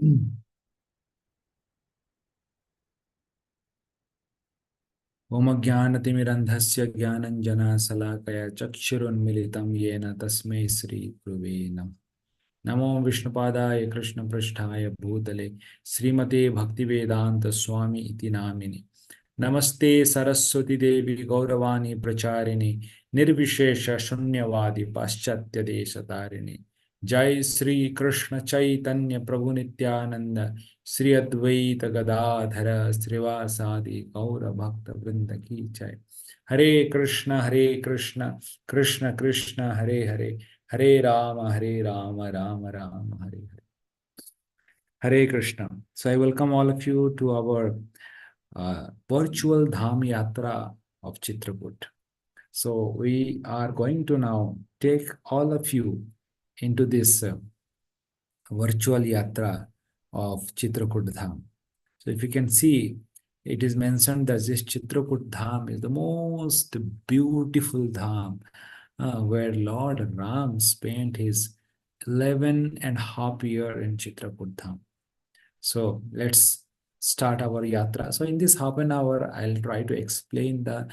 ओम ज्ञानतिमिरन्धस्य ज्ञानञ्जनशलाकया चक्षुरुन्मिलितं येन तस्मै श्रीगुरवे नमः। नमो विष्णुपादाय कृष्णपृष्ठाय भूतले श्रीमते भक्तिवेदांत स्वामी इति नामिने। नमस्ते सरस्वती देवी गौरवाणी प्रचारिणे निर्विशेष शून्यवादी पाश्चात्य देश तारिणे। जय श्री कृष्ण चैतन्य प्रभु नित्यानंद श्री अद्वैत गदाधर श्रीवासादि गौर भक्त वृंद की जय। हरे कृष्ण कृष्ण कृष्ण हरे हरे, हरे Ram Ram Ram Hare Hare. Hare Krishna. So I welcome all of you to our virtual Dham Yatra of Chitragut. So we are going to now take all of you into this virtual Yatra of Chitragut Dham. So if you can see, it is mentioned that this Chitragut Dham is the most beautiful Dham where Lord Ram spent his 11.5 years in Chitrakud Dham. So let's start our yatra. So in this half an hour, I'll try to explain the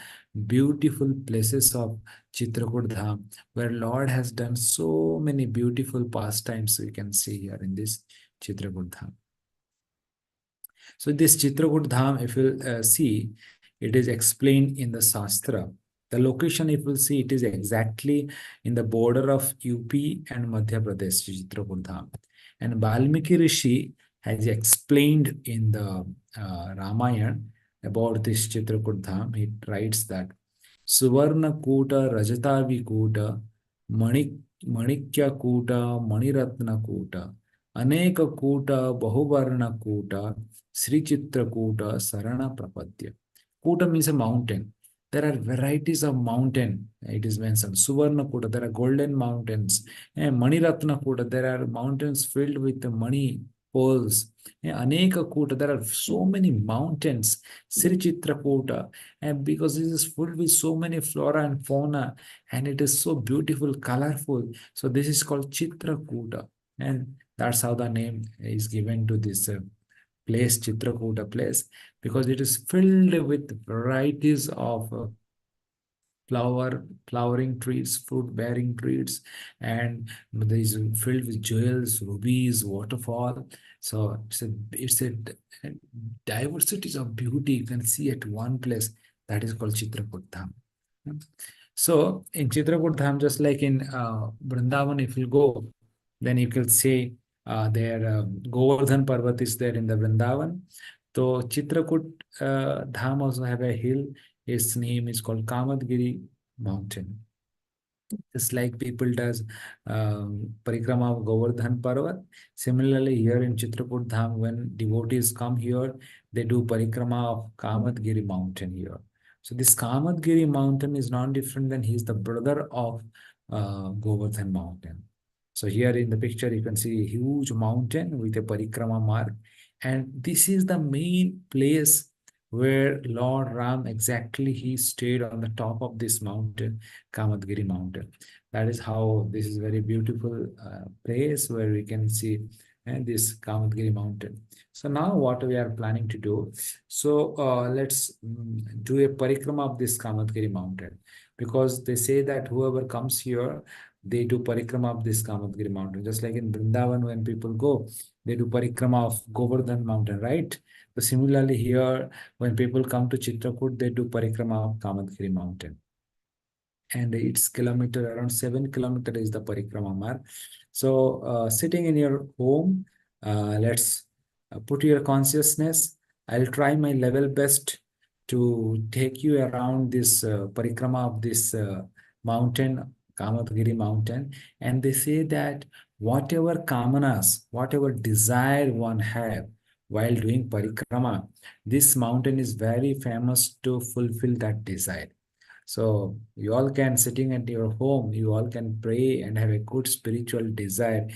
beautiful places of Chitrakud Dham, where Lord has done so many beautiful pastimes we can see here in this Chitrakud Dham. So this Chitrakud Dham, if you see, it is explained in the Shastra. The location, if you see, it is exactly in the border of UP and Madhya Pradesh, Chitrakud Dham. And Valmiki Rishi has explained in the Ramayana about this Chitrakud Dham. He writes that Suvarna Kuta Rajata Vikuta Manikya Kuta Maniratna Kuta Aneka Kuta Bahuvarna Kuta Sri Chitrakuta Sarana Prapadya. Kuta means a mountain. There are varieties of mountain. It is mentioned. Suvarna Kuta, there are golden mountains. And Maniratna Kuta, there are mountains filled with the money pearls. And Aneka Kuta, there are so many mountains. Sri Chitrakuta, and because this is full with so many flora and fauna, and it is so beautiful, colorful. So this is called Chitrakuta, and that's how the name is given to this place, Chitrakuta place, because it is filled with varieties of flowering trees, fruit bearing trees, and there is filled with jewels, rubies, waterfall. So it's a diversities of beauty you can see at one place, that is called Chitrakud Dham. So in Chitrakud Dham, just like in Vrindavan, if you go, then you can see there Govardhan Parvat is there in the Vrindavan. So Chitrakud Dham also have a hill. Its name is called Kamadgiri Mountain. Just like people does parikrama of Govardhan Parvat. Similarly, here in Chitrakud Dham, when devotees come here, they do parikrama of Kamadgiri Mountain here. So this Kamadgiri Mountain is not different than he is the brother of Govardhan Mountain. So here in the picture, you can see a huge mountain with a parikrama mark. And this is the main place where Lord Ram exactly he stayed on the top of this mountain, Kamadgiri mountain. That is how this is very beautiful place where we can see this Kamadgiri mountain. So now what we are planning to do, so let's do a parikrama of this Kamadgiri mountain, because they say that whoever comes here, they do parikrama of this Kamadgiri mountain. Just like in Vrindavan, when people go, they do parikrama of Govardhan mountain, right? So similarly here, when people come to Chitrakud, they do parikrama of Kamadgiri mountain. And it's kilometer, around 7 kilometers is the parikrama mark. So sitting in your home, let's put your consciousness. I'll try my level best to take you around this parikrama of this mountain, Kamadgiri mountain. And they say that whatever kamanas, whatever desire one have while doing parikrama, this mountain is very famous to fulfill that desire. So you all can, sitting at your home, you all can pray and have a good spiritual desire,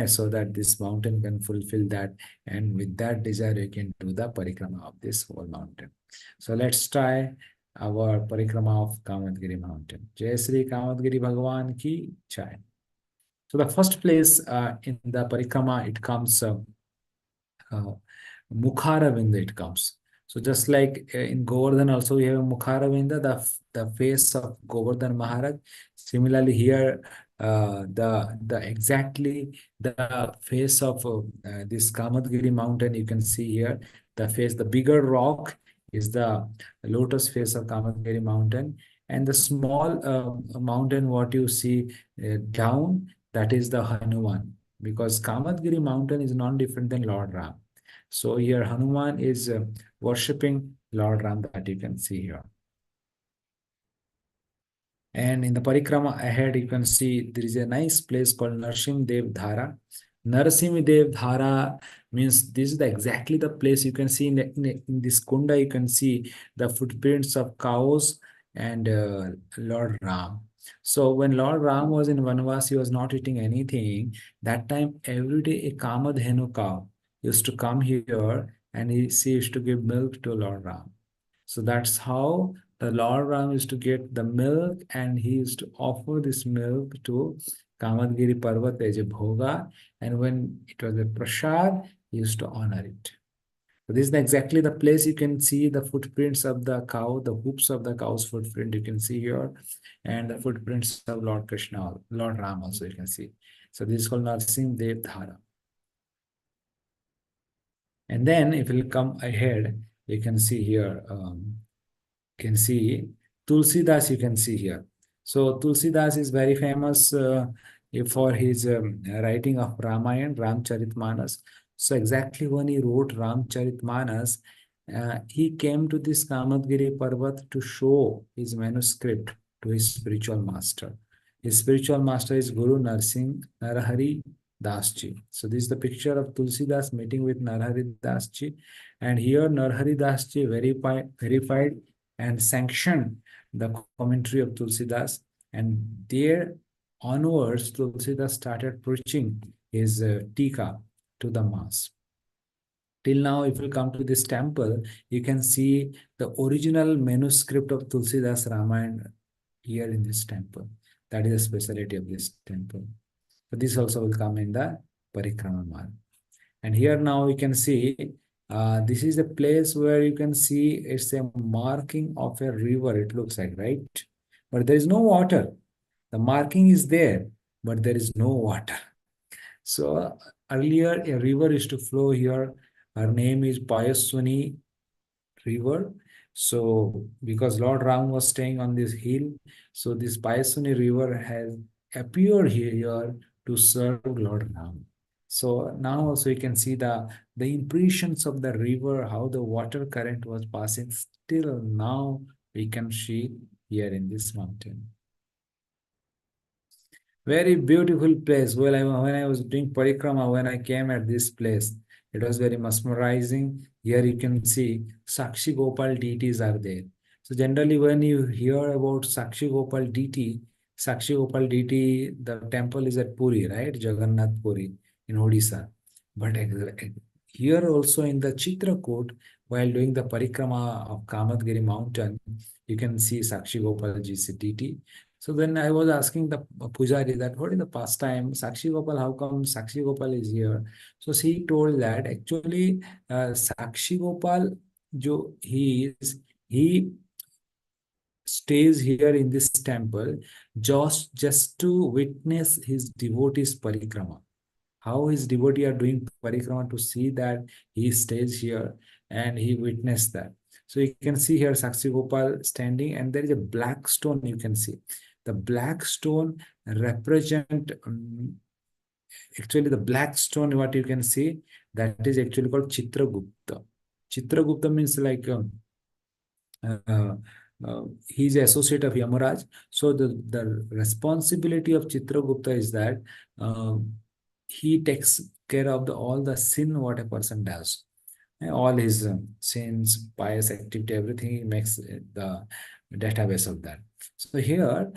so that this mountain can fulfill that. And with that desire, you can do the parikrama of this whole mountain. So let's try our parikrama of Kamadgiri mountain. Jai Sri Kamadgiri Bhagavan ki jai. So the first place in the parikrama, it comes uh, Mukharavinda it comes. So just like in Govardhan also we have a Mukharavinda, the face of Govardhan Maharaj. Similarly here, the exactly the face of this Kamadgiri mountain you can see here. The face, the bigger rock is the lotus face of Kamadgiri mountain, and the small mountain what you see down, that is the Hanuman, because Kamadgiri mountain is non different than Lord Ram. So here Hanuman is worshipping Lord Ram, that you can see here. And in the parikrama ahead, you can see there is a nice place called Narsim Dev Dhara. Narsim Dev Dhara means this is exactly the place you can see in this kunda. You can see the footprints of cows and Lord Ram. So when Lord Ram was in Vanvas, he was not eating anything. That time, every day a Kamadhenu cow used to come here, and she used to give milk to Lord Ram. So that's how the Lord Ram used to get the milk, and he used to offer this milk to Kamadgiri Parvat as a bhoga. And when it was a prasad, he used to honor it. So this is exactly the place you can see the footprints of the cow, the hooves of the cow's footprint you can see here, and the footprints of Lord Krishna, Lord Ram also you can see. So this is called Narsim Dev Dhara. And then if you come ahead, you can see here. Can see Tulsidas, you can see here. So Tulsidas is very famous for his writing of Ramayana, Ramcharitmanas. So exactly when he wrote Ramcharitmanas, he came to this Kamadgiri Parvat to show his manuscript to his spiritual master. His spiritual master is Guru Narsingh Narahari Das Ji. So this is the picture of Tulsidas meeting with Narahari Das Ji. And here Narahari Das Ji verified and sanctioned the commentary of Tulsidas. And there onwards, Tulsidas started preaching his Tika to the mass. Till now, if you come to this temple, you can see the original manuscript of Tulsidas Ramayana here in this temple. That is the speciality of this temple. So this also will come in the Parikrama Marg. And here now you can see this is a place where you can see it's a marking of a river, it looks like, right? But there is no water. The marking is there, but there is no water. So earlier a river used to flow here. Her name is Payaswani River. So because Lord Ram was staying on this hill, so this Payaswani River has appeared here to serve Lord Ram. So now also you can see the impressions of the river, how the water current was passing. Still now we can see here in this mountain. Very beautiful place. Well, when I was doing parikrama, when I came at this place, it was very mesmerizing. Here you can see Sakshi Gopal deities are there. So generally when you hear about Sakshi Gopal deity, Sakshi Gopal deity, the temple is at Puri, right? Jagannath Puri in Odisha. But here also in the Chitrakut, while doing the parikrama of Kamadgiri mountain, you can see Sakshi Gopal deity. So then I was asking the pujari that what is the pastime? Sakshi Gopal, how come Sakshi Gopal is here? So she told that actually Sakshi Gopal, he stays here in this temple just to witness his devotees parikrama. How his devotee are doing parikrama, to see that he stays here and he witnessed that. So you can see here Sakshi Gopal standing, and there is a black stone you can see. The black stone represent actually the black stone what you can see, that is actually called Chitragupta. Chitragupta means like uh, he's an associate of Yamaraj. So the responsibility of Chitragupta is that he takes care of all the sin what a person does. All his sins, pious activity, everything he makes the database of that. So here,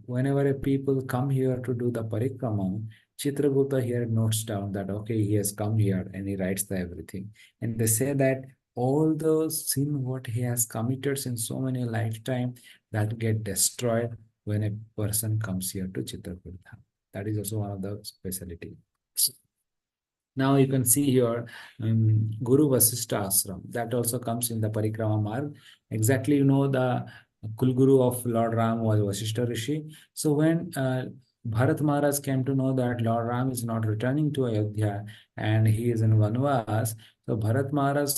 whenever a people come here to do the parikrama, Chitragupta here notes down that okay, he has come here, and he writes the everything. And they say that all the sin what he has committed in so many lifetime, that get destroyed when a person comes here to Chitrakuta. That is also one of the speciality. Now you can see here Guru Vasishtha Ashram. That also comes in the Parikrama Marg. Exactly, the Kulguru of Lord Ram was Vasishtha Rishi. So when Bharat Maharaj came to know that Lord Ram is not returning to Ayodhya and he is in Vanvas, so Bharat Maharaj,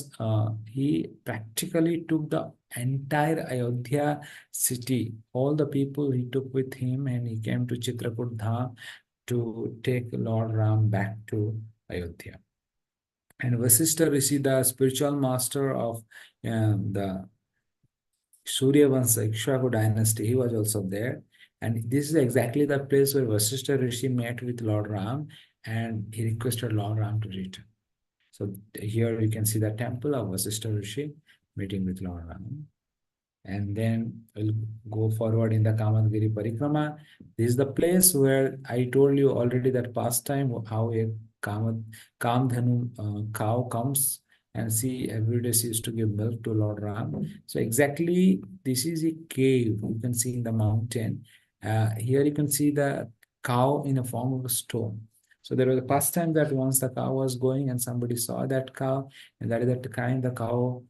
he practically took the entire Ayodhya city, all the people he took with him, and he came to Chitrakut Dham to take Lord Ram back to Ayodhya. And Vasishtha Rishi, the spiritual master of the Surya Vansa Ikshvaku dynasty, he was also there. And this is exactly the place where Vasishtha Rishi met with Lord Ram and he requested Lord Ram to return. So here you can see the temple of Vasishtha Rishi meeting with Lord Ram. And then we'll go forward in the Kamadgiri Parikrama. This is the place where I told you already that past time how a Kamdhanu cow comes and see every day she used to give milk to Lord Ram. So exactly this is a cave you can see in the mountain. Here you can see the cow in a form of a stone. So there was a past time that once the cow was going and somebody saw that cow, and that is the kind the cow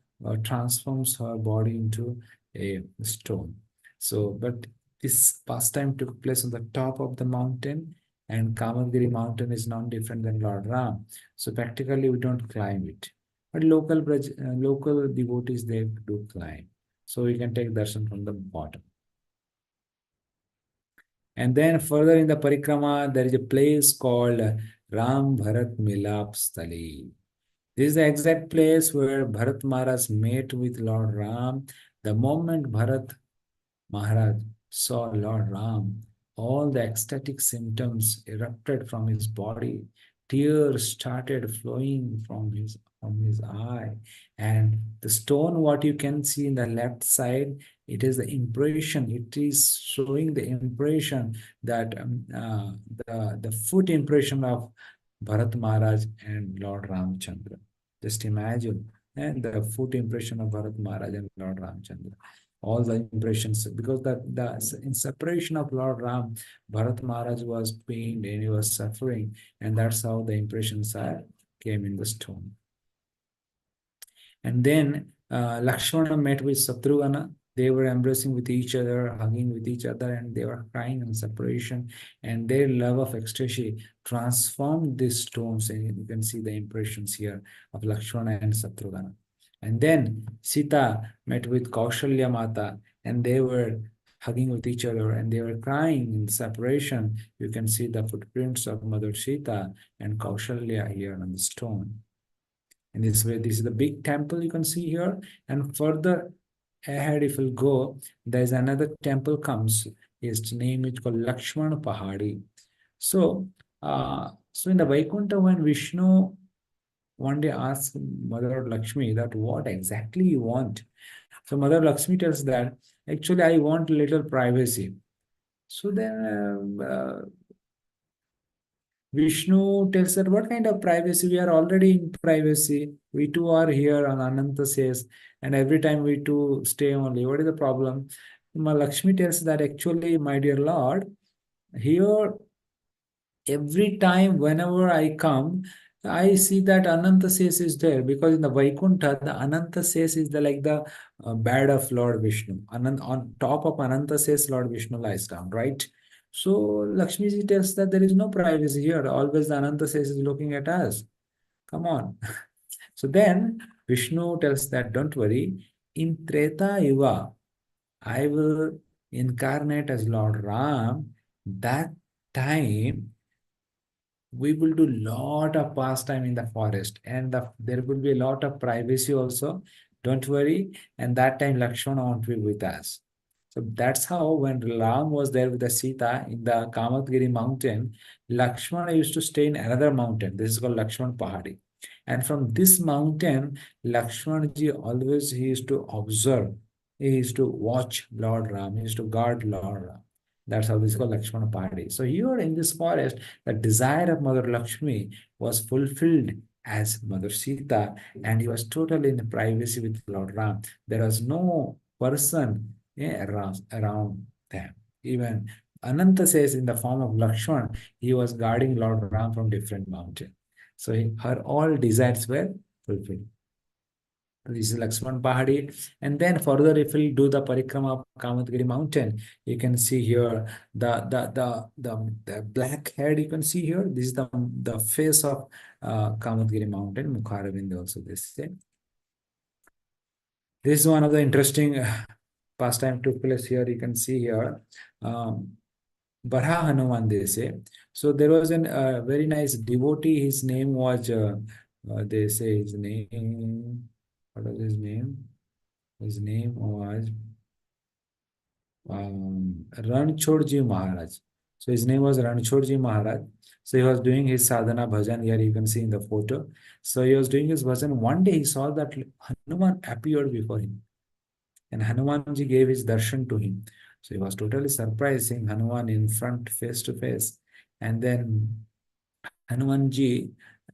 transforms her body into a stone. So, but this pastime took place on the top of the mountain, and Kamagiri mountain is not different than Lord Ram. So practically we don't climb it. But local devotees, they do climb. So we can take darshan from the bottom. And then further in the parikrama, there is a place called Ram Bharat Milap Stali. This is the exact place where Bharat Maharaj met with Lord Ram. The moment Bharat Maharaj saw Lord Ram, all the ecstatic symptoms erupted from his body. Tears started flowing from his eye. And the stone, what you can see in the left side, it is the impression. It is showing the impression that the foot impression of Bharat Maharaj and Lord Ramchandra. Just imagine, and the foot impression of Bharat Maharaj and Lord Ramchandra, all the impressions, because the in separation of Lord Ram, Bharat Maharaj was pained and he was suffering, and that's how the impressions came in the stone. And then Lakshmana met with Satrughna. They were embracing with each other, hugging with each other, and they were crying in separation. And their love of ecstasy transformed these stones. And you can see the impressions here of Lakshmana and Satrughna. And then Sita met with Kaushalya Mata, and they were hugging with each other and they were crying in separation. You can see the footprints of Mother Sita and Kaushalya here on the stone. In this way, this is the big temple you can see here. And further ahead, if we'll go, there's another temple comes. Its name is called Lakshmana Pahadi. So, so in the Vaikuntha, when Vishnu one day asked Mother Lakshmi that what exactly you want. So Mother Lakshmi tells that actually I want a little privacy. So then Vishnu tells that what kind of privacy? We are already in privacy. We too are here on Ananta says, and every time we too stay only. What is the problem? Lakshmi tells that actually, my dear Lord, here every time whenever I come, I see that Ananta says is there because in the Vaikuntha, the Ananta says is the like the bed of Lord Vishnu. On top of Ananta says Lord Vishnu lies down, right? So Lakshmi ji tells that there is no privacy here. Always the Ananta says is looking at us. Come on. So then Vishnu tells that don't worry. In Treta Yuga, I will incarnate as Lord Ram. That time we will do lot of pastime in the forest and there will be a lot of privacy also. Don't worry. And that time Lakshmana won't be with us. So that's how when Ram was there with the Sita in the Kamatgiri mountain, Lakshmana used to stay in another mountain. This is called Lakshman Pahadi. And from this mountain, Lakshmana ji always he used to observe. He used to watch Lord Ram. He used to guard Lord Ram. That's how this is called Lakshmana Pahadi. So here in this forest, the desire of Mother Lakshmi was fulfilled as Mother Sita, and he was totally in privacy with Lord Ram. There was no person around them. Even Ananta says in the form of Lakshman, he was guarding Lord Ram from different mountains. So her all desires were fulfilled. This is Lakshman Pahadi. And then further, if we do the parikrama of Kamatgiri mountain, you can see here the black head you can see here. This is the face of Kamatgiri mountain, Mukharavind also this say. This is one of the interesting pastime took place here. You can see here. Barha Hanuman, they say. So there was a very nice devotee. His name was, they say his name, what was his name? His name was Ranchhodji Maharaj. So his name was Ranchhodji Maharaj. So he was doing his sadhana bhajan. Here you can see in the photo. So he was doing his bhajan. One day he saw that Hanuman appeared before him. And Hanumanji gave his darshan to him. So he was totally surprised seeing Hanuman in front, face to face. And then Hanumanji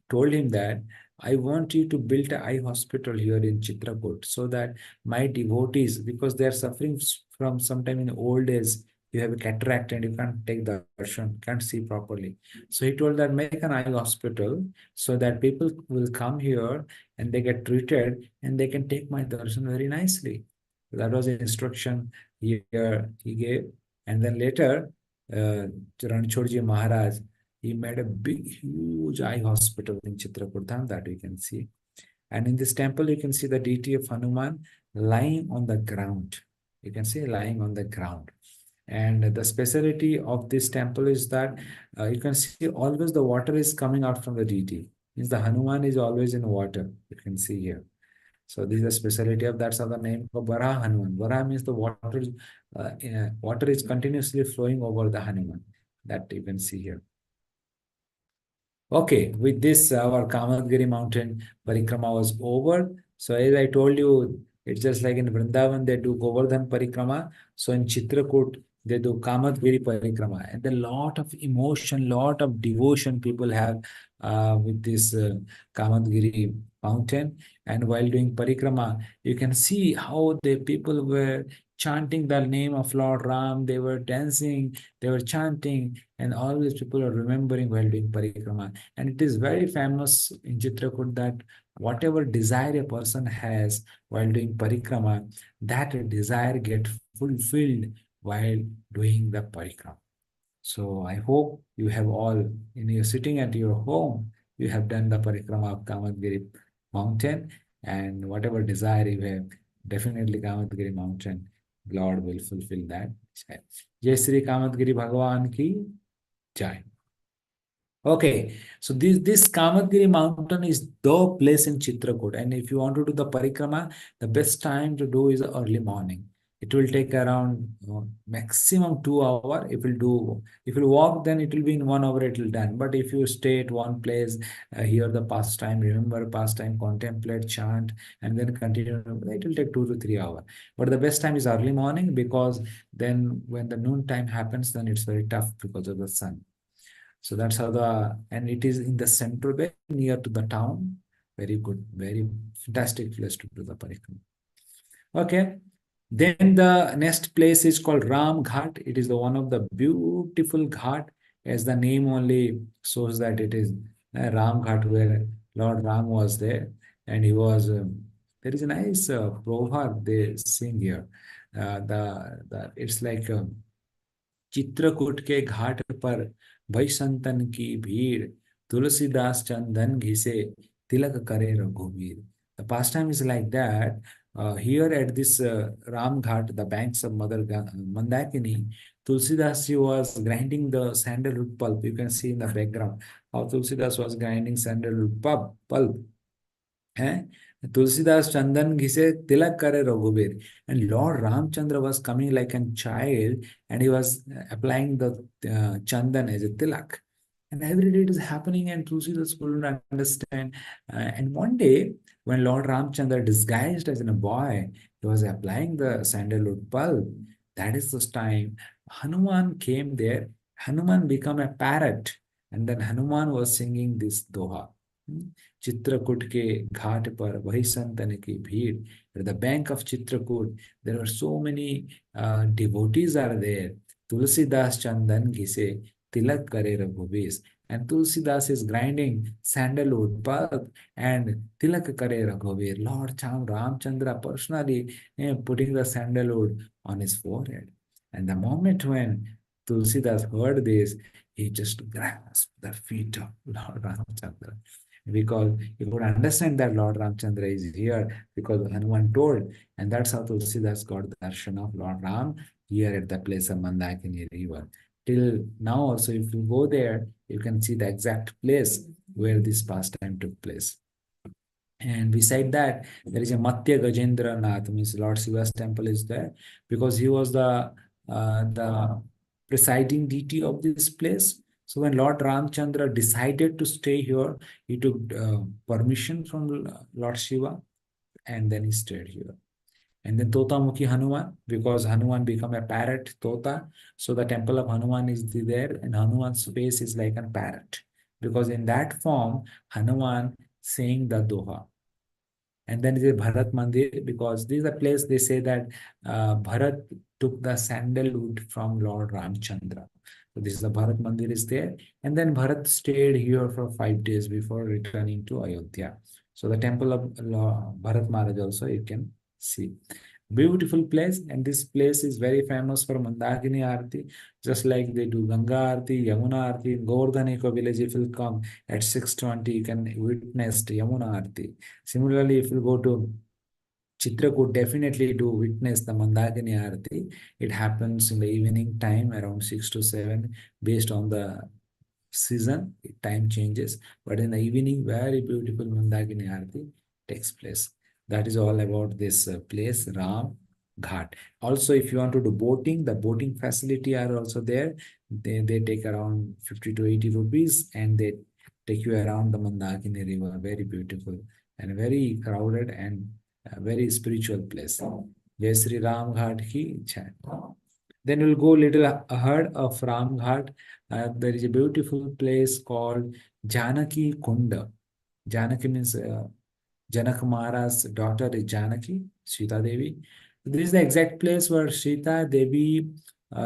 told him that I want you to build an eye hospital here in Chitrakut so that my devotees, because they are suffering from sometime in old age, you have a cataract and you can't take the darshan, can't see properly. So he told that make an eye hospital so that people will come here and they get treated and they can take my darshan very nicely. That was the instruction here he gave. And then later, Ranchhodji Maharaj, he made a big, huge eye hospital in Chitrakutam that we can see. And in this temple, you can see the deity of Hanuman lying on the ground. You can see lying on the ground. And the speciality of this temple is that you can see always the water is coming out from the deity. Means the Hanuman is always in water. You can see here. So this is the speciality of that's how the name of Varaha Hanuman. Varaha means the water is continuously flowing over the Hanuman. That you can see here. Okay, with this, our Kamatgiri mountain parikrama was over. So as I told you, it's just like in Vrindavan, they do Govardhan parikrama. So in Chitrakut, they do Kamatgiri parikrama. And a lot of emotion, lot of devotion people have with this Kamatgiri mountain. And while doing parikrama, you can see how the people were chanting the name of Lord Ram. They were dancing, they were chanting, and always people are remembering while doing parikrama. And it is very famous in Chitrakud that whatever desire a person has while doing parikrama, that desire get fulfilled while doing the parikrama. So I hope you have all, in your sitting at your home, you have done the parikrama of Kamatgiri mountain, and whatever desire you have, definitely Kamatgiri mountain, Lord will fulfill that. Jai Sri Kamatgiri Bhagavan ki Jai. Okay, so this Kamatgiri mountain is the place in Chitrakoot, and if you want to do the parikrama, the best time to do is early morning. It will take around maximum 2 hours. If you walk, then it will be in 1 hour. It will done. But if you stay at one place, hear the pastime, remember pastime, contemplate, chant, and then continue, it will take 2 to 3 hours. But the best time is early morning because then when the noon time happens, then it's very tough because of the sun. So that's how and it is in the central way near to the town. Very good, very fantastic place to do the parikrama. Okay. Then the next place is called Ram Ghat. It is the one of the beautiful ghat, as the name only shows that it is Ram Ghat where Lord Ram was there, and he was. There is a nice proverb they sing here. It's like. Chitrakoot के घाट पर भई संतन की भीड़ तुलसीदास चंदन घिसे तिलक करे रघुवीर. The pastime is like that. Here at this Ram Ghat, the banks of Mother Mandakini, Tulsidas ji was grinding the sandalwood pulp. You can see in the background how Tulsidas was grinding sandalwood pulp. Tulsidas Chandan Gise Tilak Kare Raghubir. And Lord Ramchandra was coming like a child and he was applying the Chandan as a tilak. And every day it is happening and Tulsidas couldn't understand. And one day, when Lord Ramchandra disguised as a boy, he was applying the sandalwood pulp. That is the time Hanuman came there. Hanuman became a parrot. And then Hanuman was singing this doha. Chitrakoot के घाट पर वही संतन की भीड़. At the bank of Chitrakoot, there are so many devotees are there. Tulsidas Chandan Gise Tilak Kare Raghuvesh. and Tulsidas is grinding sandalwood pulp and Tilak Kare Raghavir, Lord Ramchandra personally putting the sandalwood on his forehead. And the moment when Tulsidas heard this, he just grasped the feet of Lord Ramchandra because he could understand that Lord Ramchandra is here because Hanuman told, and that's how Tulsidas got the darshan of Lord Ram here at the place of Mandakini river. Till now also, if you go there, you can see the exact place where this pastime took place. And beside that, there is a Matya Gajendra Nath, means Lord Shiva's temple is there because he was the presiding deity of this place. So when Lord Ramchandra decided to stay here, he took permission from Lord Shiva and then he stayed here. And then Totamukhi Hanuman, because Hanuman became a parrot, Tota. So the temple of Hanuman is there, and Hanuman's face is like a parrot. Because in that form, Hanuman saying the Doha. And then is a Bharat Mandir, because this is a place they say that Bharat took the sandalwood from Lord Ramchandra. So this is the Bharat Mandir is there. And then Bharat stayed here for 5 days before returning to Ayodhya. So the temple of Bharat Maharaj also you can see. Beautiful place, and this place is very famous for Mandakini Aarti, just like they do Ganga Aarti, Yamuna Aarti. In Govardhan Eco Village, if you come at 6:20, you can witness Yamuna Aarti. Similarly, if you go to CHITRAKUT, definitely do witness the Mandakini Aarti. It happens in the evening time around 6 to 7, based on the season, time changes. But in the evening, very beautiful Mandakini Aarti takes place. That is all about this place, Ram Ghat. Also, if you want to do boating, the boating facility are also there. They take around 50 to 80 rupees and they take you around the Mandakini river. Very beautiful and very crowded and very spiritual place. Jai Sri Ram Ghat ki chant. Then we'll go little ahead of Ram Ghat. There is a beautiful place called Janaki Kunda. Janaki means Janak Maharaj's daughter is Janaki, Sita Devi. This is the exact place where Sita Devi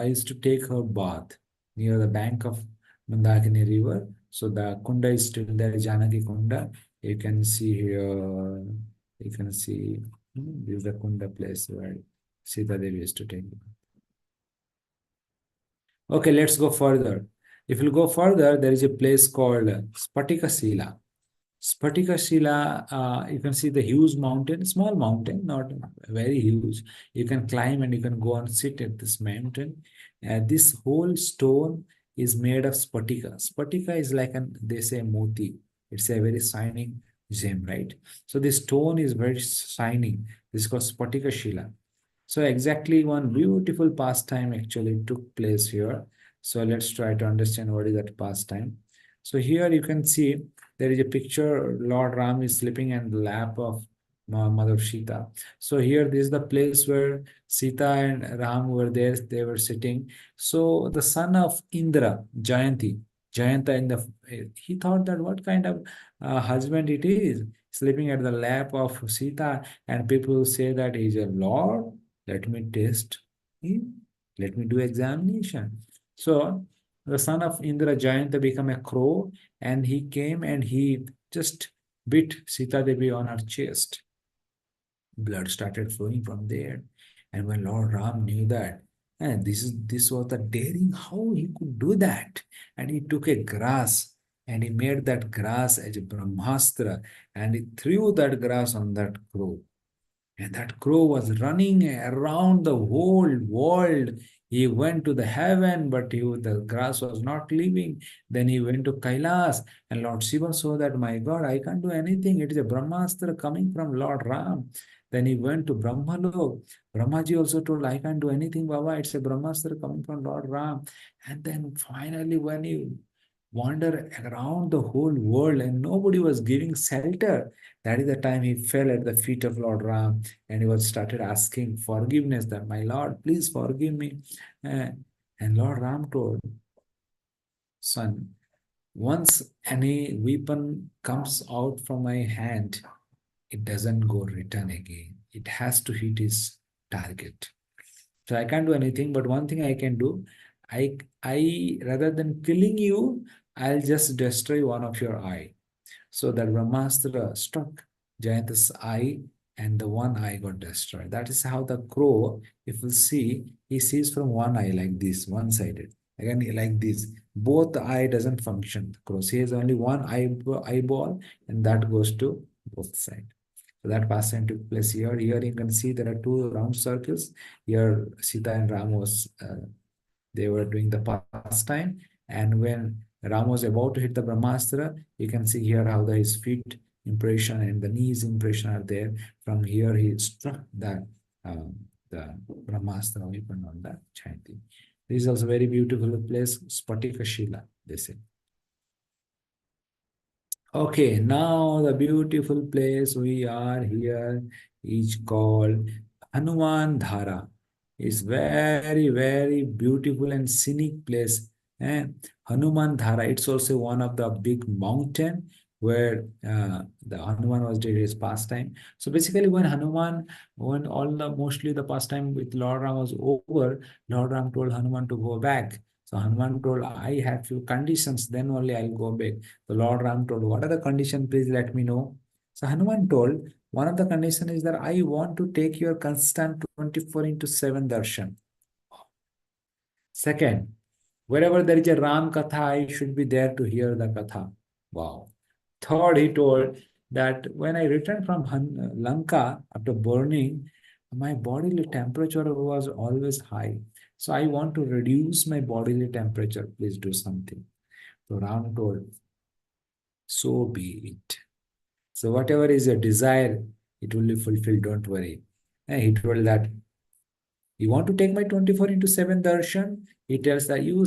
used to take her bath near the bank of Mandakini river. So the Kunda is still there, Janaki Kunda. You can see here, you can see this is the Kunda place where Sita Devi used to take. Okay, let's go further. If you go further, there is a place called Spatika Shila. Spatika Shila, you can see the huge mountain, small mountain, not very huge. You can climb and you can go and sit at this mountain. This whole stone is made of Spatika. Spatika is like an, they say, moti. It's a very shining gem, right? So this stone is very shining. This is called Spatika Shila. So exactly one beautiful pastime actually took place here. So let's try to understand what is that pastime. So here you can see there is a picture. Lord Ram is sleeping in the lap of Mother Sita. So here this is the place where Sita and Ram were there. They were sitting. So the son of Indra, Jayanta in the, he thought that what kind of husband it is, sleeping at the lap of Sita, and people say that he is a lord. Let me test him. Let me do examination. So the son of Indra, Jayanta, became a crow, and he came and he just bit Sita Devi on her chest. Blood started flowing from there. And when Lord Ram knew that, and this was the daring, how he could do that. And he took a grass and he made that grass as a Brahmastra and he threw that grass on that crow. And that crow was running around the whole world. He went to the heaven, but the grass was not living. Then he went to Kailas, and Lord Shiva saw that, my God, I can't do anything. It is a Brahmastra coming from Lord Ram. Then he went to Brahmalok. Brahmaji also told, I can't do anything, Baba. It's a Brahmastra coming from Lord Ram. And then finally, when he wandered around the whole world and nobody was giving shelter, that is the time he fell at the feet of Lord Ram and he was started asking forgiveness that, my Lord, please forgive me. And Lord Ram told, son, once any weapon comes out from my hand, it doesn't go return again. It has to hit its target. So I can't do anything, but one thing I can do, I rather than killing you, I'll just destroy one of your eye. So that Brahmastra struck Jayanta's eye, and the one eye got destroyed. That is how the crow, if you see, he sees from one eye like this, one-sided. Again, like this. Both the eye doesn't function. The crow sees only one eyeball, and that goes to both sides. So that pastime took place here. Here you can see there are two round circles. Here Sita and Ram was they were doing the pastime, and when Ram was about to hit the Brahmastra, you can see here how his feet impression and the knees impression are there. From here, he struck the Brahmastra weapon on the Chayanti. This is also very beautiful place, Spatika Shila, they say. Okay, now the beautiful place we are here is called Hanuman Dhara. It's very, very beautiful and scenic place. And Hanuman Dhara, it's also one of the big mountain where the Hanuman was doing his pastime. So basically when all the mostly the pastime with Lord Ram was over, Lord Ram told Hanuman to go back. So Hanuman told, I have few conditions, then only I'll go back. The Lord Ram told, what are the conditions? Please let me know. So Hanuman told, one of the conditions is that I want to take your constant 24 into 7 darshan. Second, wherever there is a Ram Katha, I should be there to hear the Katha. Wow. Third, he told that when I returned from Lanka after burning, my bodily temperature was always high. So I want to reduce my bodily temperature. Please do something. So Ram told, so be it. So whatever is your desire, it will be fulfilled, don't worry. And he told that, you want to take my 24 into 7 darshan? He tells that you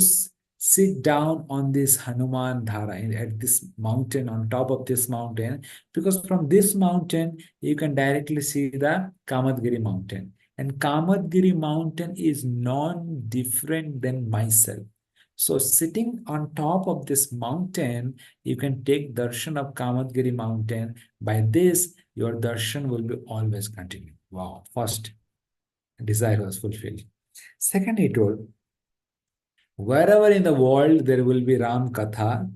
sit down on this Hanuman Dhara at this mountain, on top of this mountain, because from this mountain, you can directly see the Kamadgiri mountain. And Kamadgiri mountain is non-different than myself. So sitting on top of this mountain, you can take darshan of Kamadgiri mountain. By this, your darshan will be always continued. Wow. First desire was fulfilled. Second, he told, wherever in the world there will be Ram Katha,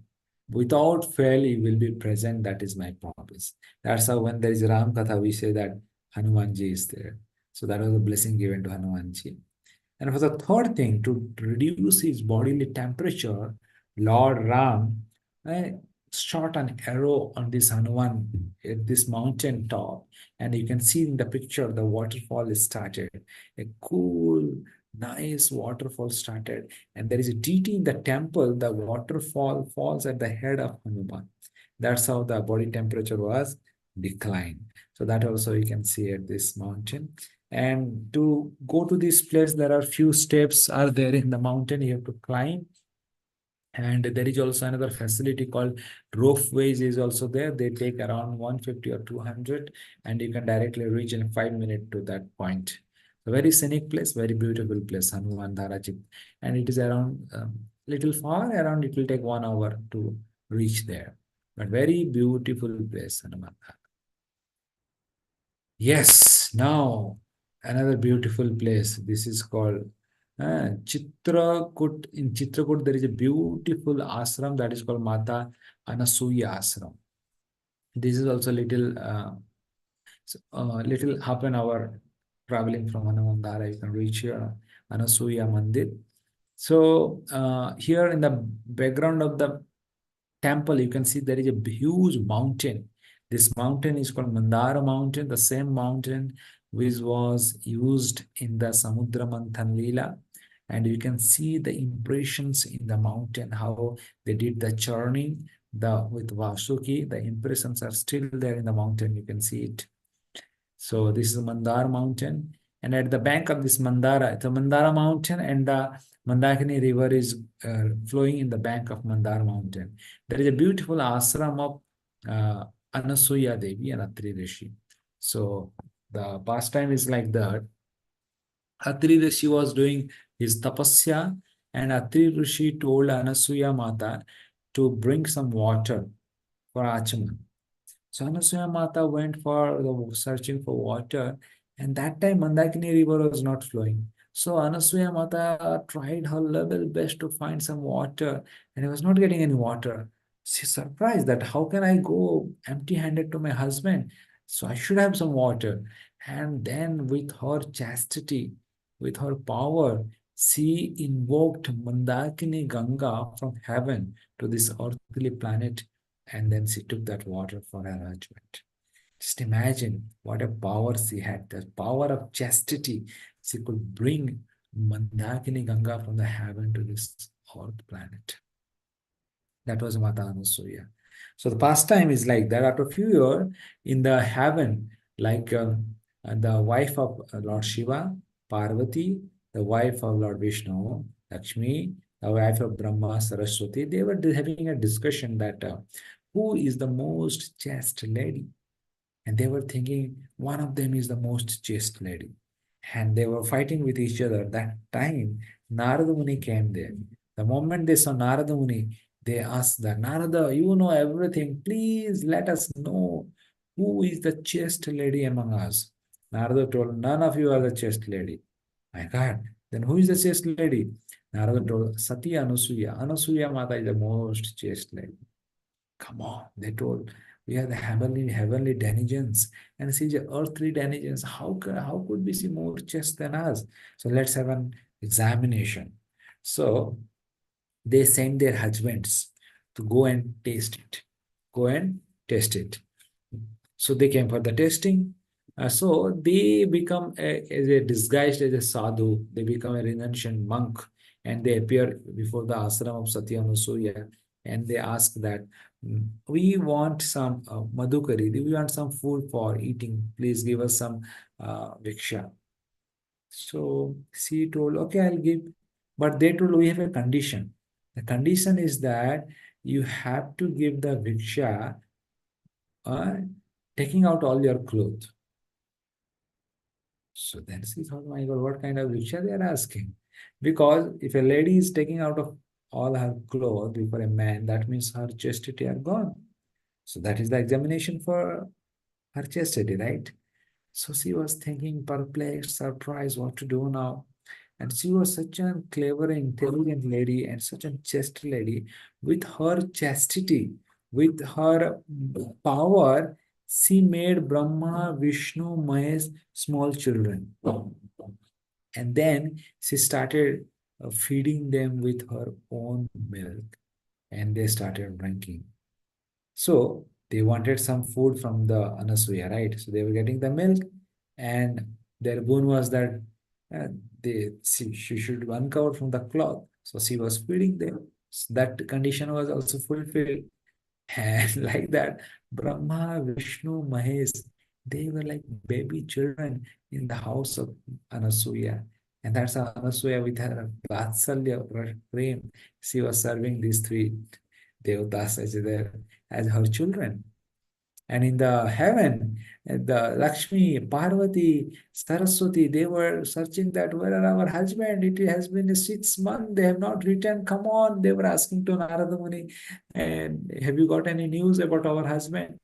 without fail he will be present. That is my promise. That's how when there is Ram Katha, we say that Hanumanji is there. So that was a blessing given to Hanumanji. And for the third thing, to reduce his bodily temperature, Lord Ram shot an arrow on this Hanuman at this mountain top. And you can see in the picture, the waterfall is started. A cool, nice waterfall started. And there is a deity in the temple, the waterfall falls at the head of Hanuman. That's how the body temperature was declined. So that also you can see at this mountain. And to go to this place, there are few steps are there in the mountain you have to climb. And there is also another facility called ropeways is also there. They take around 150 or 200, and you can directly reach in 5 minutes to that point. A very scenic place, very beautiful place, Hanuman Dharachit. And it is around little far, around it will take 1 hour to reach there. But very beautiful place, Hanuman Dhara. Yes, now another beautiful place. This is called Chitrakut. In Chitrakut, there is a beautiful ashram that is called Mata Anasuya Ashram. This is also little half an hour traveling from Hanamandara. You can reach here, Anasuya Mandir. So here in the background of the temple, you can see there is a huge mountain. This mountain is called Mandara Mountain, the same mountain which was used in the Samudra Manthan Leela. And you can see the impressions in the mountain, how they did the churning with Vasuki. The impressions are still there in the mountain. You can see it. So this is Mandara Mountain. And at the bank of this Mandara, it's a Mandara Mountain, and the Mandakini River is flowing in the bank of Mandara Mountain. There is a beautiful ashram of Anasuya Devi and Atri Rishi. So the pastime is like that. Atri Rishi was doing his tapasya, and Atri Rishi told Anasuya Mata to bring some water for Achaman. So Anasuya Mata went for searching for water, and that time Mandakini river was not flowing. So Anasuya Mata tried her level best to find some water, and he was not getting any water. She's surprised that how can I go empty-handed to my husband? So I should have some water. And then with her chastity, with her power, she invoked Mandakini Ganga from heaven to this earthly planet, and then she took that water for her husband. Just imagine what a power she had, the power of chastity. She could bring Mandakini Ganga from the heaven to this earth planet. That was Mata Anasuya. So the pastime is like that. After a few years in the heaven, like the wife of Lord Shiva, Parvati, the wife of Lord Vishnu, Lakshmi, the wife of Brahma, Saraswati, they were having a discussion that who is the most chaste lady? And they were thinking one of them is the most chaste lady. And they were fighting with each other. That time, Narada Muni came there. The moment they saw Narada Muni, they asked that, Narada, you know everything. Please let us know who is the chaste lady among us. Narada told, none of you are the chaste lady. My God, then who is the chaste lady? Narada told, Sati Anasuya. Anasuya Mata is the most chaste lady. Come on, they told. We are the heavenly denizens, and she's the earthly denizens. How could we see more chaste than us? So let's have an examination. So they sent their husbands to go and taste it. Go and test it. So they came for the testing. So they become as a disguised as a sadhu. They become a renunciant monk, and they appear before the ashram of Satya Anasuya, and they ask that we want some madhukari. We want some food for eating. Please give us some viksha. So she told, okay, I'll give. But they told, we have a condition. The condition is that you have to give the viksha uh, taking out all your clothes. So then she thought, my God, what kind of rickshaw they are asking? Because if a lady is taking out of all her clothes before a man, that means her chastity are gone. So that is the examination for her chastity, right? So she was thinking, perplexed, surprised, what to do now. And she was such a clever, intelligent lady and such a chaste lady. With her chastity, with her power, she made Brahma, Vishnu, Mahesh small children. And then she started feeding them with her own milk, and they started drinking. So they wanted some food from the Anasuya, right? So they were getting the milk, and their boon was that she should uncover from the cloth. So she was feeding them. So that condition was also fulfilled. And like that, Brahma, Vishnu, Mahesh, they were like baby children in the house of Anasuya. And that's how Anasuya, with her Vatsalya prem, she was serving these three Devatas as her children. And in the heaven, the Lakshmi, Parvati, Saraswati, they were searching that where are our husband? It has been 6 months, they have not returned. Come on, they were asking to Narada Muni, and have you got any news about our husband?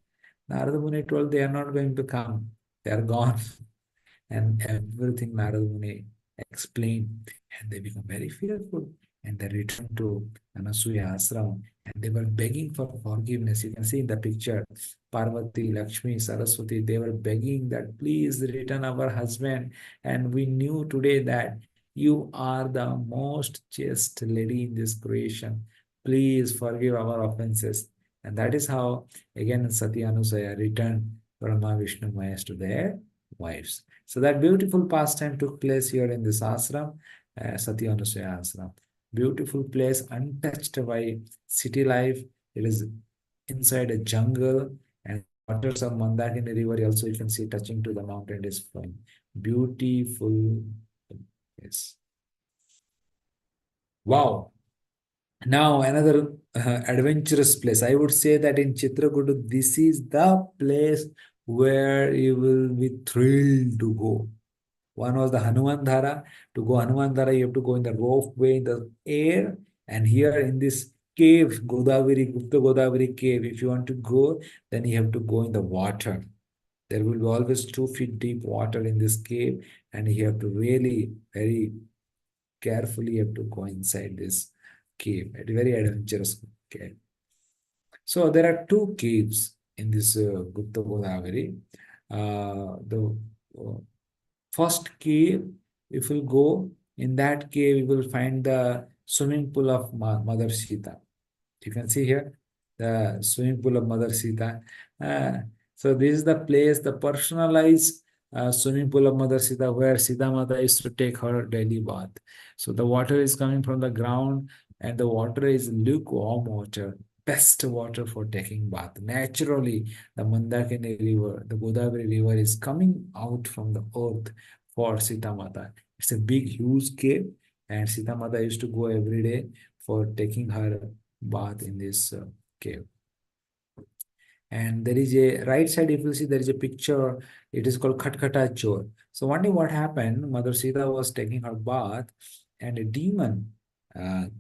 Narada Muni told they are not going to come. They are gone. And everything Narada Muni explained, and they become very fearful. And they return to Anasuya ashram, and they were begging for forgiveness. You can see in the picture, Parvati, Lakshmi, Saraswati, they were begging that please return our husband. And we knew today that you are the most chaste lady in this creation. Please forgive our offenses. And that is how, again, Satya Anusaya returned Brahma, Vishnu, Mahesh to their wives. So that beautiful pastime took place here in this ashram, Satya Anusaya ashram. Beautiful place, untouched by city life. It is inside a jungle, and waters of Mandakini river also you can see touching to the mountain is flowing. Beautiful. Yes. Wow. Now another adventurous place. I would say that in Chitrakutu, this is the place where you will be thrilled to go. One was the Hanuman Dhara. To go Hanuman Dhara, you have to go in the ropeway in the air. And here in this cave, Godavari, Gupta Godavari cave, if you want to go, then you have to go in the water. There will be always 2 feet deep water in this cave, and you have to really very carefully you have to go inside this cave. It's very adventurous cave. So there are two caves in this Gupta Godavari. The first cave, if we go in that cave, you will find the swimming pool of Mother Sita. You can see here the swimming pool of Mother Sita. Uh, so this is the place, the personalized swimming pool of Mother Sita, where Sita Mata used to take her daily bath. So the water is coming from the ground, and the water is lukewarm water, best water for taking bath. Naturally, the Mandakini river, the Godavari river is coming out from the earth for Sita Mata. It's a big, huge cave, and Sita Mata used to go every day for taking her bath in this cave. And there is a right side, if you see, there is a picture. It is called Khatkata Chor. So one day what happened, Mother Sita was taking her bath, and a demon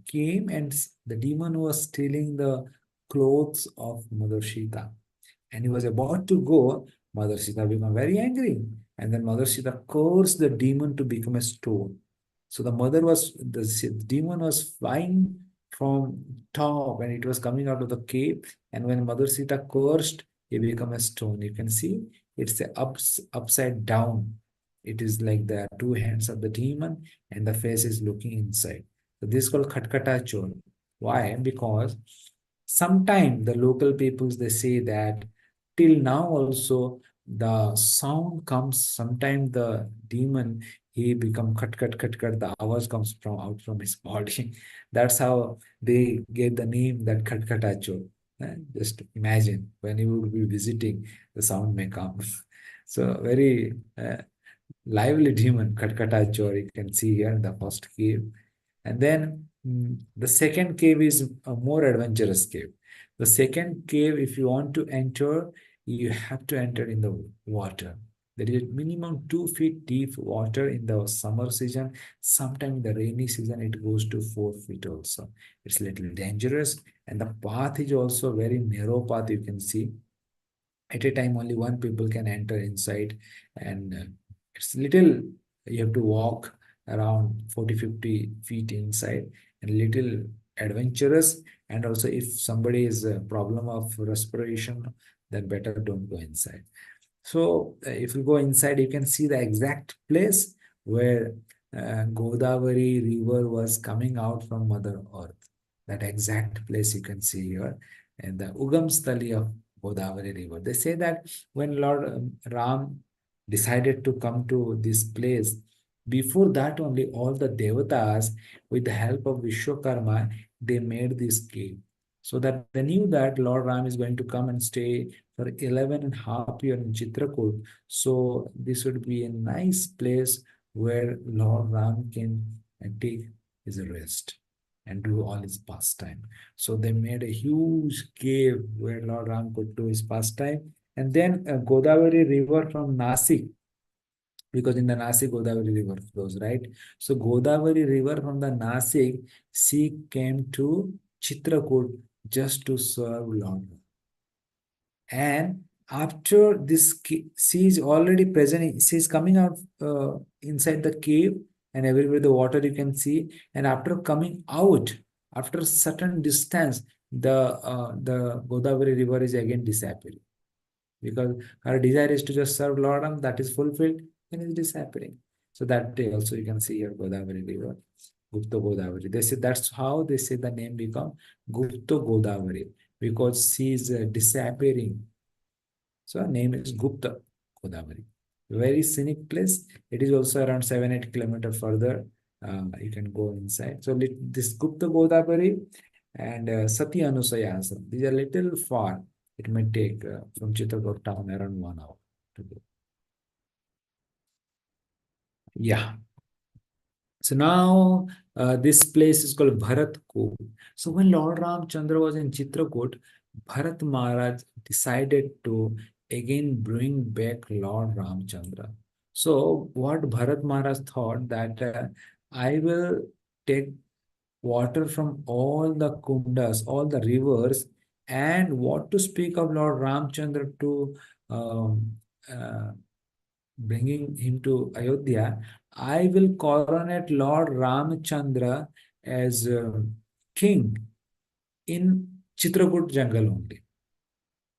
came, and the demon was stealing the clothes of Mother Sita. And he was about to go. Mother Sita became very angry. And then Mother Sita cursed the demon to become a stone. So the demon was flying from top, and it was coming out of the cave. And when Mother Sita cursed, he became a stone. You can see it's the upside down. It is like the two hands of the demon, and the face is looking inside. So this is called Khatkata Chor. Why? Because sometimes the local peoples, they say that till now also the sound comes, sometimes the demon, he become cut, the hours comes from out from his body. That's how they gave the name that Khatkatacho. Just imagine when you would be visiting, the sound may come. So very lively demon, Khatkatacho, you can see here in the first cave. And then the second cave is a more adventurous cave. The second cave, if you want to enter, you have to enter in the water. There is minimum 2 feet deep water in the summer season. Sometimes in the rainy season, it goes to 4 feet also. It's a little dangerous. And the path is also very narrow path, you can see. At a time, only one people can enter inside. And it's little, you have to walk around 40-50 feet inside, and little adventurous. And also, if somebody is a problem of respiration, then better don't go inside. So if you go inside, you can see the exact place where Godavari river was coming out from Mother Earth. That exact place you can see here, and the Ugam Stali of Godavari river. They say that when Lord Ram decided to come to this place, before that only all the devatas, with the help of Vishwakarma, they made this cave. So that they knew that Lord Ram is going to come and stay for 11 and a half years in Chitrakut. So this would be a nice place where Lord Ram can take his rest and do all his pastime. So they made a huge cave where Lord Ram could do his pastime. And then Godavari river from Nasik, because in the Nasik Godavari river flows, right? So Godavari river from the Nasik, she came to Chitrakut just to serve Lord. And after this, she is already present. She is coming out inside the cave, and everywhere the water you can see. And after coming out, after a certain distance, the Godavari river is again disappearing, because her desire is to just serve Lord Ram. That is fulfilled, then is disappearing. So that day also you can see here Godavari river, Gupta Godavari. They say that's how they say the name become Gupta Godavari, because she is disappearing. So her name is Gupta Godavari. Very scenic place. It is also around 7-8 kilometers further. You can go inside. So this Gupta Godavari and Sati Anusaya Ashram, these are little far. It may take from Chitrakoot town around 1 hour to go. Yeah. So now this place is called Bharat Ko. So when Lord Ramchandra was in Chitrakoot, Bharat Maharaj decided to again bring back Lord Ramchandra. So what Bharat Maharaj thought that I will take water from all the kundas, all the rivers, and what to speak of Lord Ramchandra to bringing him to Ayodhya, I will coronate Lord Ramchandra as king in Chitragut jungle only,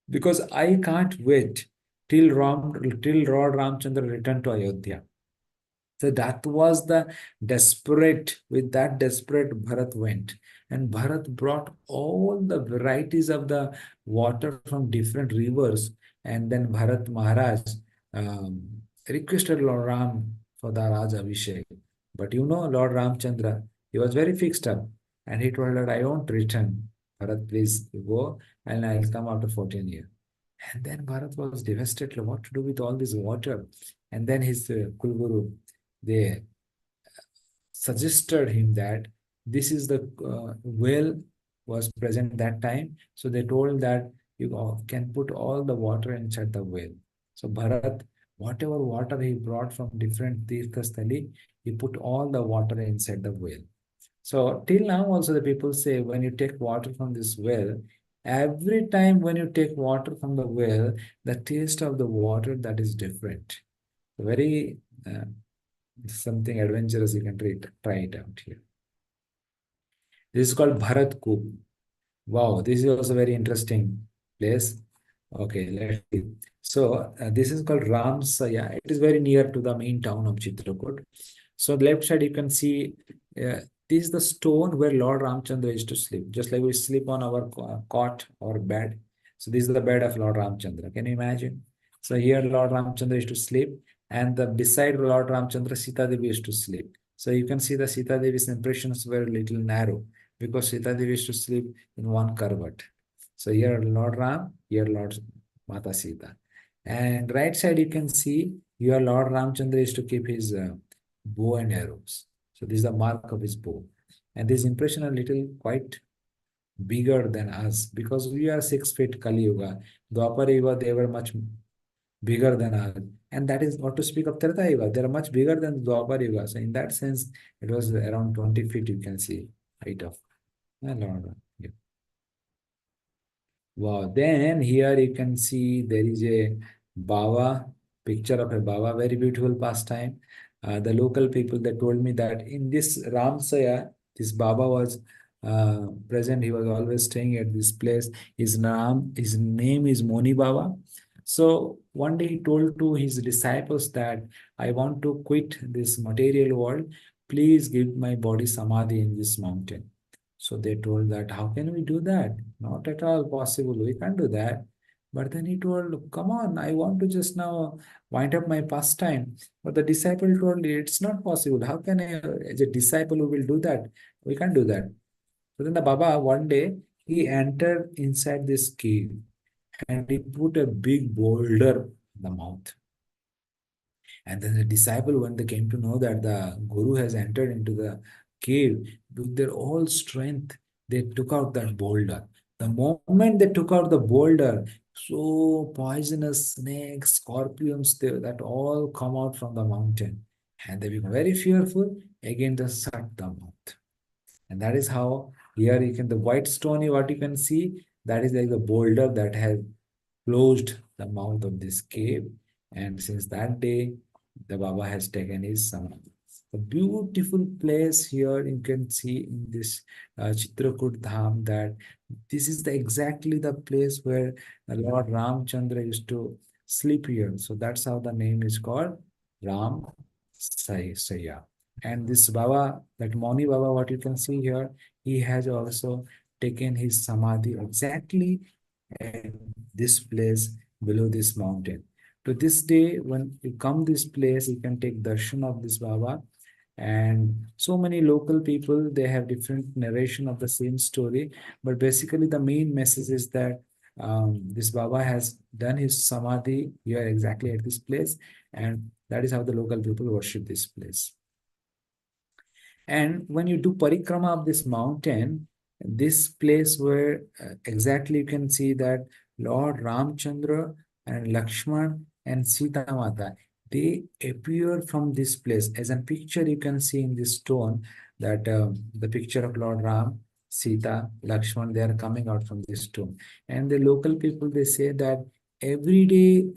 because I can't wait till Lord Ramchandra return to Ayodhya. So that was the desperate, with that desperate Bharat went. And Bharat brought all the varieties of the water from different rivers. And then Bharat Maharaj requested Lord Ram for the Raj Abhishek. But Lord Ramchandra, he was very fixed up. And he told her, I won't return. Bharat, please go and I'll come after 14 years. And then Bharat was devastated. What to do with all this water? And then his Kulguru, they suggested him that this is the well was present that time. So they told that you can put all the water inside the well. So Bharat, whatever water he brought from different Tirthasthali, he put all the water inside the well. So till now also the people say when you take water from this well, every time when you take water from the well, the taste of the water that is different. Very something adventurous, you can try it out here. This is called Bharat Koop. Wow, this is also very interesting place. Okay, let's see. So this is called Ramsaya. It is very near to the main town of Chitrakoot. So left side you can see this is the stone where Lord Ramchandra used to sleep, just like we sleep on our cot or bed. So this is the bed of Lord Ramchandra. Can you imagine? So here Lord Ramchandra used to sleep, and the beside Lord Ramchandra, Sita Devi used to sleep. So you can see the Sita Devi's impressions were a little narrow because Sita Devi used to sleep in one curvet. So here Lord Ram, here Lord Mata Sita. And right side you can see here Lord Ramchandra used to keep his bow and arrows. So this is the mark of his bow. And this impression a little quite bigger than us because we are 6 feet Kali Yuga. Dwapar Yuga, they were much bigger than us. And that is not to speak of Treta Yuga. They are much bigger than Dwapar Yuga. So in that sense, it was around 20 feet you can see height of Lord. Yeah. Wow. Then here you can see there is a Baba, picture of a Baba, very beautiful pastime. The local people, they told me that in this Ramsaya, this Baba was present. He was always staying at this place. His name is Moni Baba. So one day he told to his disciples that I want to quit this material world. Please give my body samadhi in this mountain. So they told that, how can we do that? Not at all possible. We can't do that. But then he told, come on, I want to just now wind up my pastime. But the disciple told, it's not possible. How can I, as a disciple who will do that? We can't do that. So then the Baba, one day, he entered inside this cave and he put a big boulder in the mouth. And then the disciple, when they came to know that the Guru has entered into the cave, with their all strength, they took out that boulder. The moment they took out the boulder, so poisonous snakes, scorpions, that all come out from the mountain. And they become very fearful. Again, they shut the mouth. And that is how here you can, the white stone, what you can see, that is like the boulder that has closed the mouth of this cave. And since that day, the Baba has taken his samadhi. A beautiful place here you can see in this Chitrakut Dham, that this is exactly the place where Lord Ramchandra used to sleep here. So that's how the name is called Ram Saya. And this Baba, that Moni Baba, what you can see here, he has also taken his samadhi exactly at this place below this mountain. To this day, when you come this place, you can take darshan of this Baba. And so many local people, they have different narration of the same story. But basically, the main message is that this Baba has done his samadhi here exactly at this place. And that is how the local people worship this place. And when you do parikrama of this mountain, this place where exactly you can see that Lord Ramchandra and Lakshman and Sita Mata, they appear from this place. As a picture you can see in this stone that the picture of Lord Ram, Sita, Lakshman, they are coming out from this stone. And the local people, they say that every day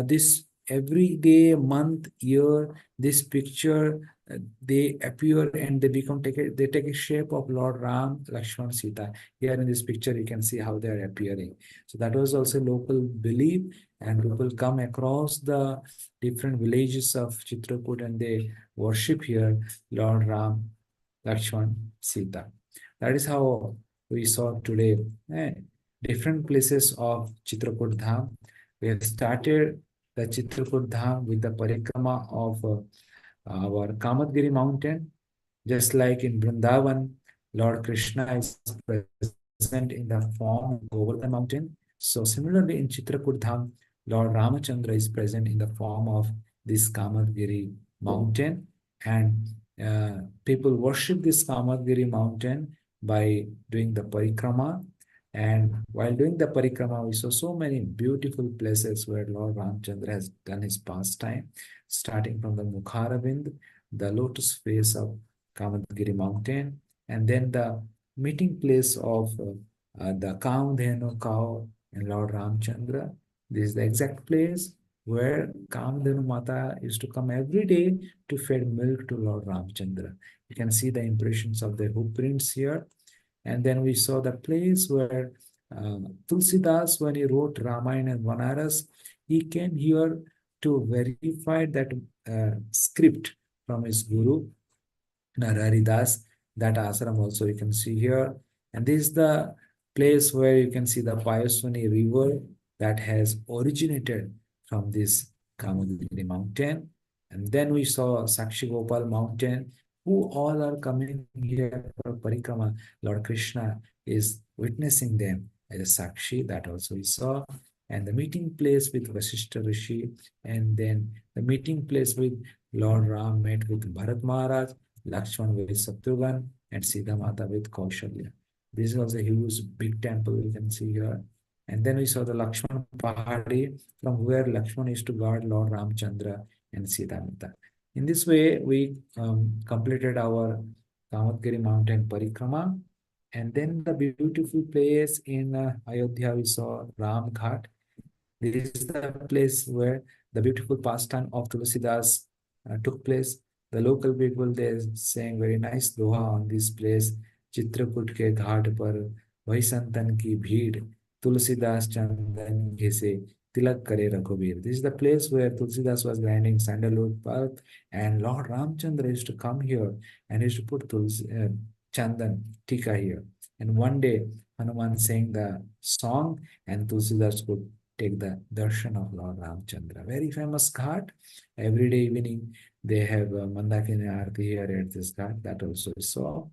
this every day, month, year, this picture, they appear and they they take a shape of Lord Ram, Lakshman, Sita. Here in this picture, you can see how they are appearing. So that was also local belief, and people come across the different villages of Chitrakoot and they worship here Lord Ram, Lakshman, Sita. That is how we saw today different places of Chitrakoot Dham. We have started the Chitrakoot Dham with the parikrama of our Kamadgiri mountain. Just like in Vrindavan, Lord Krishna is present in the form of Govardhan mountain. So similarly in Chitrakoot Dham, Lord Ramachandra is present in the form of this Kamadgiri mountain. And people worship this Kamadgiri mountain by doing the parikrama. And while doing the parikrama, we saw so many beautiful places where Lord Ramchandra has done his pastime, starting from the Mukharavind, the lotus face of Kamadgiri mountain, and then the meeting place of the Kamdhenu cow and Lord Ramchandra. This is the exact place where Kamdhenu Mata used to come every day to feed milk to Lord Ramchandra. You can see the impressions of the hoof prints here. And then we saw the place where Tulsidas, when he wrote Ramayana and Vanaras, he came here to verify that script from his guru, Nararidas. That ashram also you can see here. And this is the place where you can see the Payaswani river that has originated from this Kamadgiri mountain. And then we saw Sakshi Gopal mountain, who all are coming here for parikrama. Lord Krishna is witnessing them as a Sakshi, that also we saw. And the meeting place with Vasishta Rishi, and then the meeting place with Lord Ram met with Bharat Maharaj, Lakshman with Satyughan, and Sita Mata with Kaushalya. This was a huge big temple you can see here. And then we saw the Lakshman Pahadi, from where Lakshman used to guard Lord Ramchandra and Sita Mata. In this way, we completed our Kamadgiri mountain parikrama. And then the beautiful place in Ayodhya, we saw Ram Ghat. This is the place where the beautiful pastime of Tulsidas took place. The local people, they sang very nice doha on this place. Chitrakoot ke ghat par vahi santan ki bheed, Tulsidas chandan घिसे tilak kare Raghubir. This is the place where Tulsidas was grinding sandalwood pulp, and Lord Ramchandra used to come here and used to put chandan tika here. And one day Hanuman sang the song, and Tulsidas could take the darshan of Lord Ramchandra. Very famous ghat. Every day evening they have Mandakini Aarti here at this ghat. That also we saw.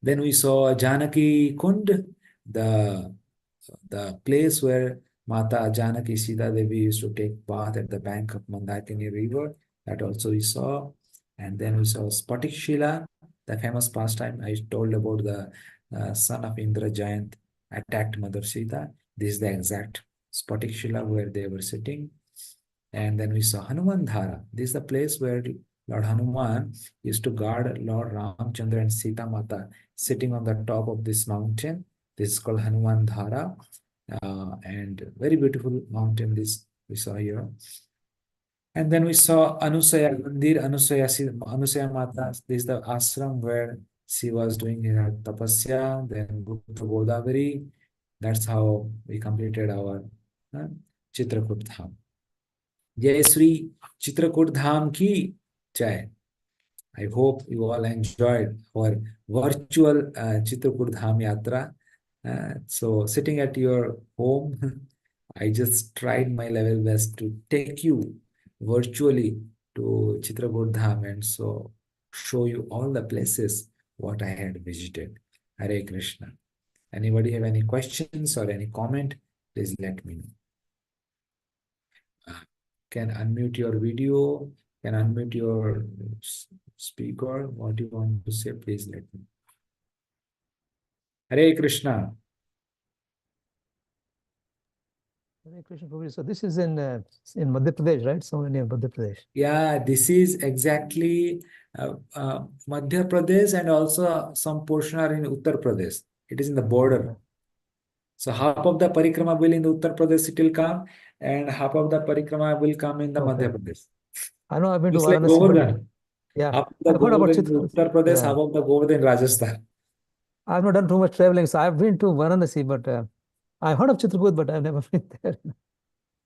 Then we saw Janaki Kund, the place where Mata Janaki Sita Devi used to take bath at the bank of Mandakini river. That also we saw. And then we saw Spatik Shila, the famous pastime I told about. The son of Indra Giant attacked Mother Sita. This is the exact Spatik Shila where they were sitting. And then we saw Hanuman Dhara. This is the place where Lord Hanuman used to guard Lord Ramchandra and Sita Mata, sitting on the top of this mountain. This is called Hanuman Dhara. And very beautiful mountain this we saw here. And then we saw Anusaya Mandir, Anusaya Mata. This is the ashram where she was doing her tapasya. Then Gupta Godavari. That's how we completed our Chitrakoot Dham. Jai Sri Chitrakoot Dham ki Jai. I hope you all enjoyed our virtual Chitrakoot Dham Yatra. So sitting at your home, I just tried my level best to take you virtually to Chitrakoot Dham and so show you all the places what I had visited. Hare Krishna. Anybody have any questions or any comment? Please let me know. Can unmute your video, can unmute your speaker. What you want to say, please let me know. Hare Krishna. Hare Krishna, Prabhupada. So this is in Madhya Pradesh, right? Somewhere near Madhya Pradesh. Yeah, this is exactly Madhya Pradesh, and also some portion are in Uttar Pradesh. It is in the border. So half of the parikrama will in the Uttar Pradesh it will come, and half of the parikrama will come in the Okay. Madhya Pradesh. I know I've been to It's like Varanasi, but Govardhan. yeah, Half of the I've heard about Govardhan in Chitrakuta. Uttar Pradesh, Yeah, half of the Govardhan in Rajasthan. I've not done too much traveling, so I've been to Varanasi, but I've heard of Chitrakuta, but I've never been there.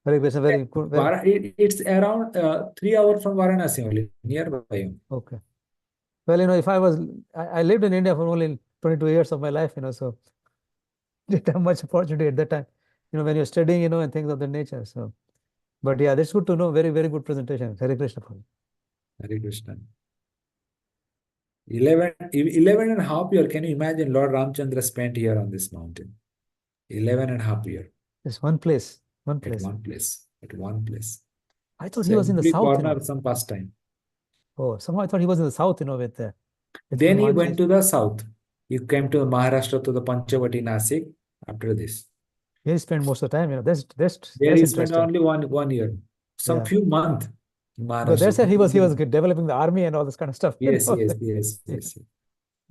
Very Krishna, very good. Very It's around 3 hours from Varanasi only, nearby. okay. Well, if I lived in India for only 22 years of my life, so didn't have much opportunity at that time, when you're studying, and things of that nature. So, but yeah, that's good to know. Very, very good presentation. Hare Krishna. Hare Krishna. 11 and a half year. Can you imagine Lord Ramchandra spent here on this mountain? 11 and a half year. Just one place. One At place. one place. At one place. I thought he was in the Every south, corner, some pastime. Oh, somehow I thought he was in the south, with Then he went Himachal. to the south. He came to Maharashtra, to the Panchavati, Nasik after this. He spent most of the time, That's There he spent interesting. only one year. Some Yeah. few months in Because that's Maharashtra. why he was developing the army and all this kind of stuff. Yes. Yeah.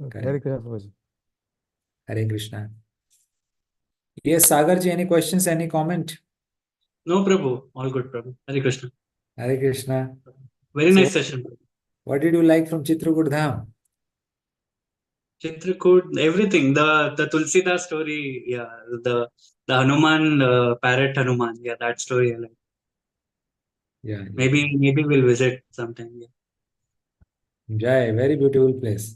Okay. Hare Krishna, Prabhuji. Hare Krishna. Yes, Sagar ji, any questions, any comment? No, Prabhu. All good, Prabhu. Hare Krishna. Hare Krishna. Very nice session. What did you like from Chitrakuta Dham? Chitrakud, everything. The Tulsidas story, yeah. The Hanuman, parrot Hanuman, yeah, that story I like. Yeah. Maybe we'll visit sometime. Yeah. Jai, very beautiful place.